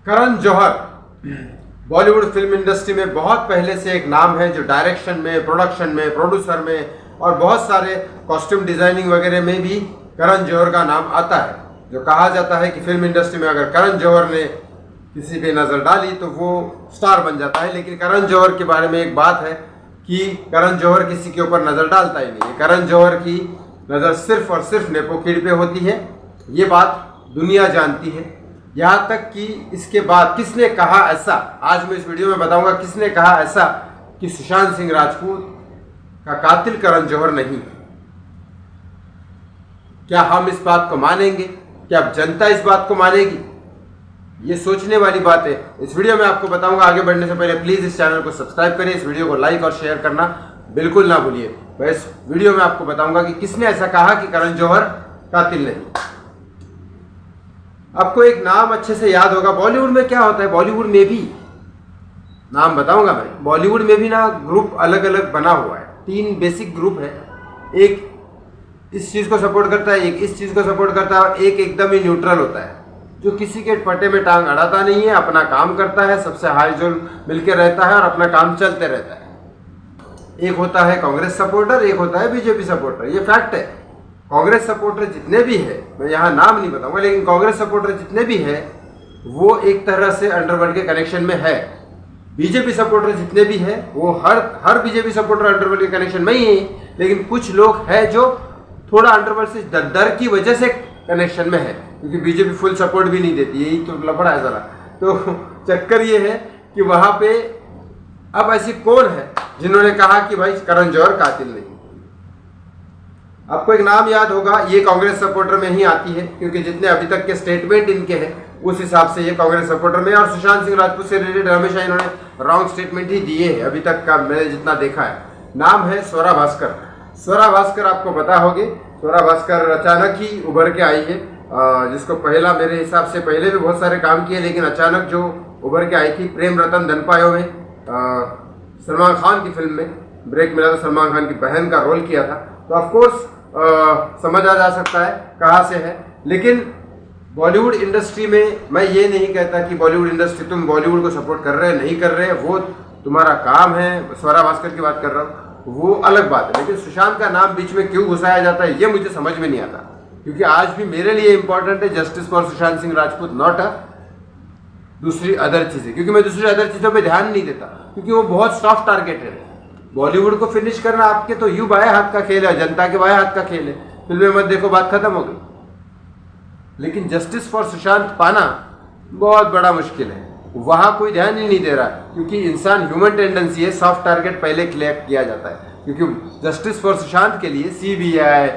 Karan Johar Bollywood film industry में बहुत पहले से एक नाम है, जो डायरेक्शन में, प्रोडक्शन में, प्रोड्यूसर में और बहुत सारे कॉस्ट्यूम डिजाइनिंग वगैरह में भी करण जौहर का नाम आता है। जो कहा जाता है कि फिल्म इंडस्ट्री में अगर करण जौहर ने किसी पे नज़र डाली तो वो स्टार बन जाता है। लेकिन करण जौहर के बारे में एक बात है कि करण जौहर किसी के ऊपर नज़र डालता ही नहीं है। करण जौहर की नज़र सिर्फ और सिर्फ नेपो किड पे होती है। ये बात दुनिया जानती है। यहाँ तक कि इसके बाद किसने कहा ऐसा, आज मैं इस वीडियो में बताऊंगा किसने कहा ऐसा कि सुशांत सिंह राजपूत का कातिल करण जौहर नहीं है। क्या हम इस बात को मानेंगे? क्या जनता इस बात को मानेगी? ये सोचने वाली बात है। इस वीडियो में आपको बताऊंगा। आगे बढ़ने से पहले प्लीज इस चैनल को सब्सक्राइब करिए, इस वीडियो को लाइक और शेयर करना बिल्कुल ना भूलिए। मैं इस वीडियो में आपको बताऊंगा कि किसने ऐसा कहा कि करण जौहर कातिल नहीं। आपको एक नाम अच्छे से याद होगा। बॉलीवुड में क्या होता है, बॉलीवुड में भी नाम बताऊंगा मैं। बॉलीवुड में भी ना ग्रुप अलग अलग बना हुआ है। 3 बेसिक ग्रुप है। एक इस चीज को सपोर्ट करता है, एक इस चीज को सपोर्ट करता है और एक एकदम ही न्यूट्रल होता है, जो किसी के पट्टे में टांग अड़ाता नहीं है, अपना काम करता है, सबसे हाई जोल मिलकर रहता है और अपना काम चलते रहता है। एक होता है कांग्रेस सपोर्टर, एक होता है बीजेपी सपोर्टर। ये फैक्ट है। कांग्रेस सपोर्टर जितने भी है, मैं यहाँ नाम नहीं बताऊंगा, लेकिन कांग्रेस सपोर्टर जितने भी है वो एक तरह से अंडरवर्ल्ड के कनेक्शन में है। बीजेपी सपोर्टर जितने भी है वो हर बीजेपी सपोर्टर अंडरवर्ल्ड के कनेक्शन में ही है। लेकिन कुछ लोग हैं जो थोड़ा अंडरवर्ल्ड से डर की वजह से कनेक्शन में है, क्योंकि बीजेपी फुल सपोर्ट भी नहीं देती। यही तो लफड़ा है जरा। तो चक्कर ये है कि वहां पे अब ऐसी कौन है जिन्होंने कहा कि भाई करण जौहर कातिल नहीं। आपको एक नाम याद होगा, ये कांग्रेस सपोर्टर में ही आती है, क्योंकि जितने अभी तक के स्टेटमेंट इनके हैं उस हिसाब से ये कांग्रेस सपोर्टर में। और सुशांत सिंह राजपूत से रिलेटेड हमेशा इन्होंने रॉन्ग स्टेटमेंट ही दिए हैं अभी तक का, मैंने जितना देखा है। नाम है स्वरा भास्कर। स्वरा भास्कर आपको पता होगी। स्वरा भास्कर अचानक ही उभर के आई है, जिसको पहला मेरे हिसाब से पहले भी बहुत सारे काम किए, लेकिन अचानक जो उभर के आई थी प्रेम रतन धन पायो में, सलमान खान की फिल्म में ब्रेक मिला था, सलमान खान की बहन का रोल किया था। तो ऑफकोर्स समझ आ जा सकता है कहाँ से है। लेकिन बॉलीवुड इंडस्ट्री में मैं ये नहीं कहता कि बॉलीवुड इंडस्ट्री तुम बॉलीवुड को सपोर्ट कर रहे हैं नहीं कर रहे, वो तुम्हारा काम है। स्वरा भास्कर की बात कर रहा हूँ, वो अलग बात है। लेकिन सुशांत का नाम बीच में क्यों घुसाया जाता है ये मुझे समझ में नहीं आता, क्योंकि आज भी मेरे लिए इंपॉर्टेंट है justice for Sushant Singh Rajput, not दूसरी अदर चीजें। क्योंकि मैं दूसरी अदर चीजों पे ध्यान नहीं देता, क्योंकि वो बहुत सॉफ्ट टारगेटेड है। बॉलीवुड को फिनिश करना आपके तो यूं बाएं हाथ का खेल है, जनता के बाएं हाथ का खेल है। फिल्में मत देखो, बात खत्म हो गई। लेकिन जस्टिस फॉर सुशांत पाना बहुत बड़ा मुश्किल है। वहां कोई ध्यान ही नहीं दे रहा, क्योंकि इंसान ह्यूमन टेंडेंसी है, सॉफ्ट टारगेट पहले क्लियर किया जाता है। क्योंकि जस्टिस फॉर सुशांत के लिए सीबीआई,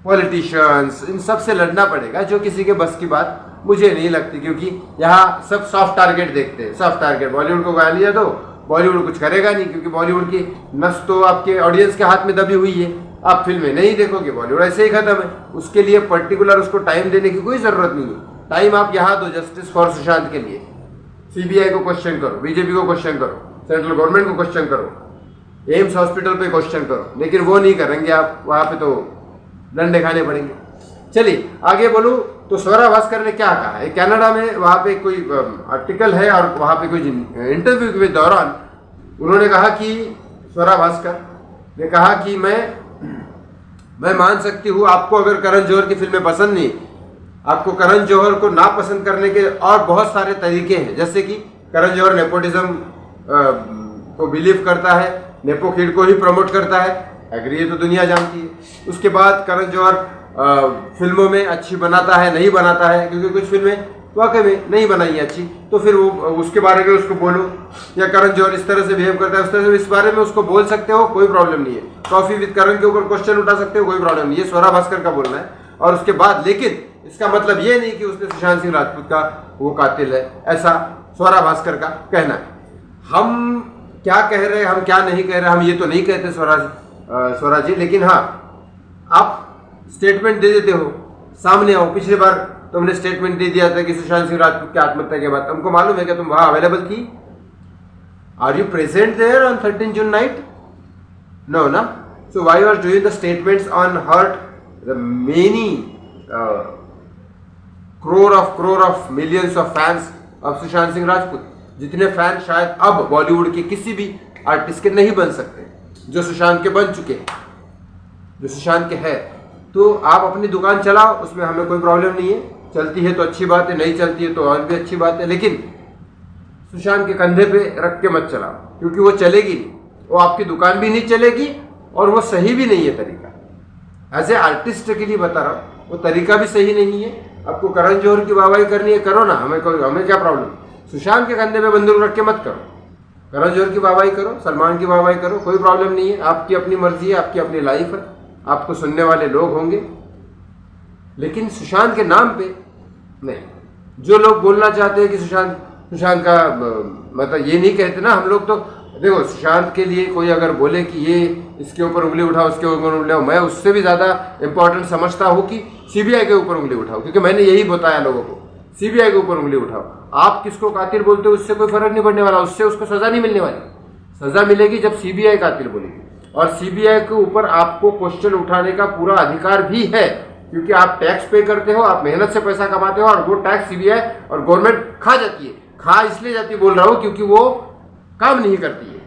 पॉलिटिशियंस, इन सब से लड़ना पड़ेगा, जो किसी के बस की बात मुझे नहीं लगती। क्योंकि यहाँ सब सॉफ्ट टारगेट देखते हैं। सॉफ्ट टारगेट, बॉलीवुड को गालियाँ दो, बॉलीवुड कुछ करेगा नहीं, क्योंकि बॉलीवुड की नस तो आपके ऑडियंस के हाथ में दबी हुई है। आप फिल्में नहीं देखोगे, बॉलीवुड ऐसे ही खत्म है। उसके लिए पर्टिकुलर उसको टाइम देने की कोई जरूरत नहीं है। टाइम आप यहाँ दो जस्टिस फॉर सुशांत के लिए। सीबीआई को क्वेश्चन करो, बीजेपी को क्वेश्चन करो, सेंट्रल गवर्नमेंट को क्वेश्चन करो, एम्स हॉस्पिटल पे क्वेश्चन करो। लेकिन वो नहीं करेंगे आप, वहां पे तो डंडे खाने पड़ेंगे। चलिए आगे बोलूं तो स्वरा भास्कर ने क्या कहा है। कनाडा में वहां पे कोई आर्टिकल है और वहां पे कोई इंटरव्यू के दौरान उन्होंने कहा कि स्वरा भास्कर ने कहा कि मैं मान सकती हूँ आपको अगर करण जौहर की फिल्में पसंद नहीं, आपको करण जौहर को ना पसंद करने के और बहुत सारे तरीके हैं। जैसे कि करण जौहर नेपोटिज्म को बिलीव करता है, नेपो किड को ही प्रमोट करता है, एग्री, ये तो दुनिया जानती है। उसके बाद करण जौहर फिल्मों में अच्छी बनाता है नहीं बनाता है, क्योंकि कुछ फिल्में वाकई में नहीं बनाई अच्छी, तो फिर वो उसके बारे में उसको बोलो। या करण जौहर इस तरह से बिहेव करता है, उस तरह से इस बारे में उसको बोल सकते हो, कोई प्रॉब्लम नहीं है। कॉफी विद करण के ऊपर क्वेश्चन उठा सकते हो, कोई प्रॉब्लम नहीं है। स्वरा भास्कर का बोलना है। और उसके बाद लेकिन इसका मतलब ये नहीं कि उसने सुशांत सिंह राजपूत का वो कातिल है, ऐसा स्वरा भास्कर का कहना है। हम क्या कह रहे हैं, हम क्या नहीं कह रहे, हम ये तो नहीं कहते स्वरा जी। लेकिन हाँ, आप स्टेटमेंट दे देते हो, सामने आओ। पिछली बार तुमने स्टेटमेंट दे दिया था कि सुशांत सिंह राजपूत की आत्महत्या के बाद, तुमको मालूम है कि तुम वहां अवेलेबल थी? Are you present there on 13 June night? No ना। So why you are doing the statements on hurt the many crore of millions of fans अब सुशांत सिंह राजपूत जितने फैन शायद अब बॉलीवुड के किसी भी आर्टिस्ट के नहीं बन सकते जो सुशांत के बन चुके हैं, जो सुशांत के है। तो आप अपनी दुकान चलाओ, उसमें हमें कोई प्रॉब्लम नहीं है। चलती है तो अच्छी बात है, नहीं चलती है तो और भी अच्छी बात है, लेकिन सुशांत के कंधे पे रख के मत चलाओ, क्योंकि वो चलेगी नहीं, वो आपकी दुकान भी नहीं चलेगी और वो सही भी नहीं है तरीका। एज ए आर्टिस्ट के लिए बता रहा हूँ, वो तरीका भी सही नहीं है। आपको करण जौहर की वाहवाही करनी है, करो ना, हमें क्या प्रॉब्लम। सुशांत के कंधे पे बंदूक रख के मत करो। करण जौहर की वाहवाही करो, सलमान की वाहवाही करो, कोई प्रॉब्लम नहीं है। आपकी अपनी मर्जी है, आपकी अपनी लाइफ है, आपको सुनने वाले लोग होंगे, लेकिन सुशांत के नाम पे नहीं। जो लोग बोलना चाहते हैं कि सुशांत का मतलब ये नहीं कहते ना हम लोग, तो देखो सुशांत के लिए कोई अगर बोले कि ये इसके ऊपर उंगली उठाओ, उसके ऊपर उंगली उठाओ, मैं उससे भी ज़्यादा इंपॉर्टेंट समझता हूँ कि सीबीआई के ऊपर उंगली उठाओ, क्योंकि मैंने यही बताया लोगों को, सीबीआई के ऊपर उंगली उठाओ। आप किसको कातिल बोलते हो उससे कोई फर्क नहीं पड़ने वाला, उससे उसको सजा नहीं मिलने वाली। सजा मिलेगी जब सीबीआई कातिल बोलेगी, और सीबीआई के ऊपर आपको क्वेश्चन उठाने का पूरा अधिकार भी है, क्योंकि आप टैक्स पे करते हो, आप मेहनत से पैसा कमाते हो, और वो टैक्स सीबीआई और गवर्नमेंट खा जाती है। खा इसलिए जाती बोल रहा हूं क्योंकि वो काम नहीं करती है।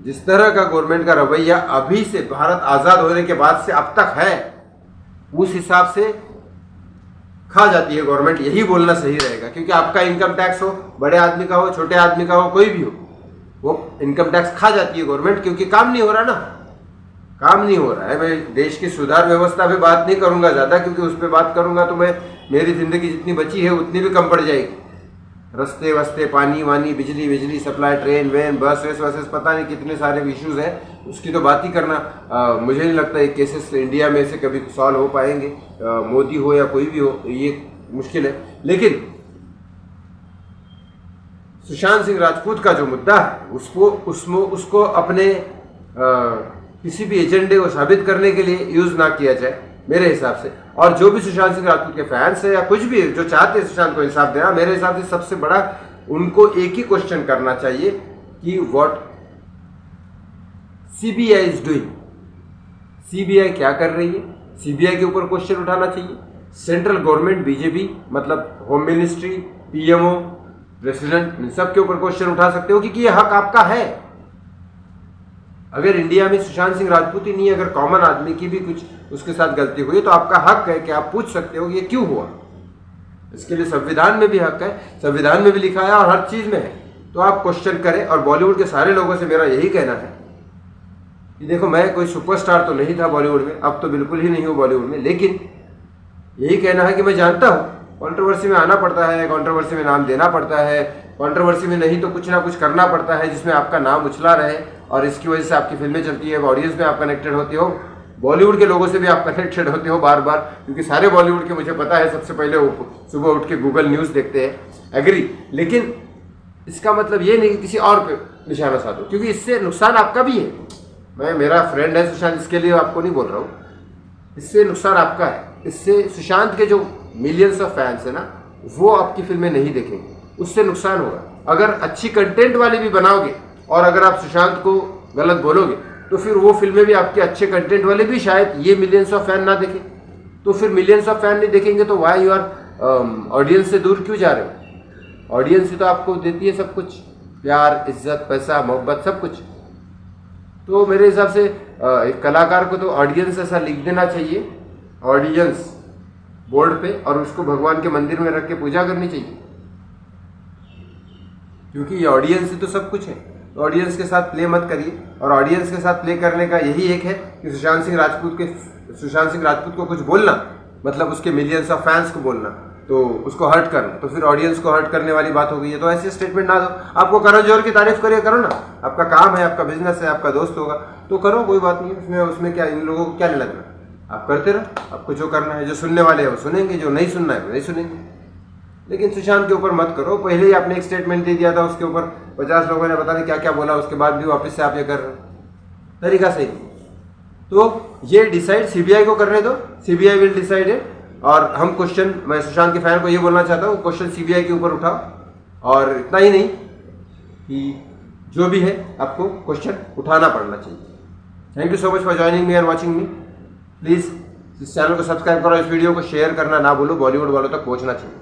जिस तरह का गवर्नमेंट का रवैया अभी से भारत आजाद होने के बाद से अब तक है, उस हिसाब से खा जाती है गवर्नमेंट, यही बोलना सही रहेगा। क्योंकि आपका इनकम टैक्स हो, बड़े आदमी का हो, छोटे आदमी का हो, कोई भी हो, वो इनकम टैक्स खा जाती है गवर्नमेंट, क्योंकि काम नहीं हो रहा ना, काम नहीं हो रहा है। मैं देश की सुधार व्यवस्था पे बात नहीं करूंगा ज़्यादा, क्योंकि उस पर बात करूंगा तो मेरी ज़िंदगी जितनी बची है उतनी भी कम पड़ जाएगी। रास्ते वस्ते, पानी वानी, बिजली सप्लाई, ट्रेन वेन, बसेस, पता नहीं कितने सारे इश्यूज़ हैं, उसकी तो बात ही करना मुझे नहीं लगता ये केसेस इंडिया में से कभी सॉल्व हो पाएंगे। मोदी हो या कोई भी हो, ये मुश्किल है। लेकिन सुशांत सिंह राजपूत का जो मुद्दा है उसको अपने किसी भी एजेंडे को साबित करने के लिए यूज ना किया जाए मेरे हिसाब से। और जो भी सुशांत सिंह राजपूत के फैंस है या कुछ भी जो चाहते हैं सुशांत को इंसाफ देना, मेरे हिसाब से सबसे बड़ा उनको एक ही क्वेश्चन करना चाहिए कि what CBI is doing, CBI क्या कर रही है। सीबीआई के ऊपर क्वेश्चन उठाना चाहिए। सेंट्रल गवर्नमेंट, बीजेपी, मतलब होम मिनिस्ट्री, पीएमओ, प्रेसिडेंट, इन सब के ऊपर क्वेश्चन उठा सकते हो, क्योंकि ये हक आपका है। अगर इंडिया में सुशांत सिंह राजपूत ही नहीं, अगर कॉमन आदमी की भी कुछ उसके साथ गलती हुई, तो आपका हक है कि आप पूछ सकते हो ये क्यों हुआ। इसके लिए संविधान में भी हक है, संविधान में भी लिखा है और हर चीज में है। तो आप क्वेश्चन करें। और बॉलीवुड के सारे लोगों से मेरा यही कहना है कि देखो, मैं कोई सुपरस्टार तो नहीं था बॉलीवुड में, अब तो बिल्कुल ही नहीं हूँ बॉलीवुड में, लेकिन यही कहना है कि मैं जानता हूँ कंट्रोवर्सी में आना पड़ता है, कंट्रोवर्सी में नाम देना पड़ता है, कंट्रोवर्सी में नहीं तो कुछ ना कुछ करना पड़ता है जिसमें आपका नाम उछला रहे, और इसकी वजह से आपकी फिल्में चलती है, ऑडियंस में आप कनेक्टेड होते हो, बॉलीवुड के लोगों से भी आप कनेक्टेड होते हो बार बार, क्योंकि सारे बॉलीवुड के मुझे पता है सबसे पहले सुबह उठ के गूगल न्यूज़ देखते हैं। एग्री, लेकिन इसका मतलब ये नहीं कि किसी और पे निशाना साधो, क्योंकि इससे नुकसान आपका भी है। मेरा फ्रेंड है सुशांत, इसके लिए आपको नहीं बोल रहा हूँ, इससे नुकसान आपका है। इससे सुशांत के जो मिलियंस ऑफ फैंस है ना, वो आपकी फिल्में नहीं देखेंगे, उससे नुकसान होगा। अगर अच्छी कंटेंट वाली भी बनाओगे और अगर आप सुशांत को गलत बोलोगे, तो फिर वो फिल्में भी आपके अच्छे कंटेंट वाले भी शायद ये मिलियंस ऑफ फैन ना देखें। तो फिर मिलियंस ऑफ फैन नहीं देखेंगे तो वाई यू आर ऑडियंस से दूर क्यों जा रहे हो। ऑडियंस ही तो आपको देती है सब कुछ, प्यार, इज्जत, पैसा, मोहब्बत, सब कुछ। तो मेरे हिसाब से एक कलाकार को तो ऑडियंस ऐसा लिख देना चाहिए, ऑडियंस बोर्ड पे, और उसको भगवान के मंदिर में रख के पूजा करनी चाहिए, क्योंकि ये ऑडियंस ही तो सब कुछ है। तो ऑडियंस के साथ प्ले मत करिए। और ऑडियंस के साथ प्ले करने का यही एक है कि सुशांत सिंह राजपूत को कुछ बोलना, मतलब उसके मिलियंस ऑफ फैंस को बोलना, तो उसको हर्ट करना, तो फिर ऑडियंस को हर्ट करने वाली बात हो गई है। तो ऐसे स्टेटमेंट ना दो। आपको करण जौहर की तारीफ करिए, करो ना, आपका काम है, आपका बिजनेस है, आपका दोस्त होगा तो करो, कोई बात नहीं। उसमें क्या, इन लोगों को क्या नहीं लगना, आप करते रहो। आपको जो करना है, जो सुनने वाले हैं वो सुनेंगे, जो नहीं सुनना है वो नहीं सुनेंगे। लेकिन सुशांत के ऊपर मत करो। पहले ही आपने एक स्टेटमेंट दे दिया था, उसके ऊपर 50 लोगों ने पता नहीं क्या क्या बोला, उसके बाद भी वापस से आप ये कर रहे हो, तरीका सही नहीं। तो ये डिसाइड सीबीआई को करने दो, सीबीआई विल डिसाइड है। और हम क्वेश्चन, मैं सुशांत के फैन को ये बोलना चाहता हूँ, क्वेश्चन सीबीआई के ऊपर उठाओ। और इतना ही नहीं कि जो भी है आपको क्वेश्चन उठाना पड़ना चाहिए। Thank you so much for joining me and watching me. Please इस चैनल को सब्सक्राइब करो, इस वीडियो को शेयर करना ना भूलो, बॉलीवुड वालों तक पहुँचना चाहिए।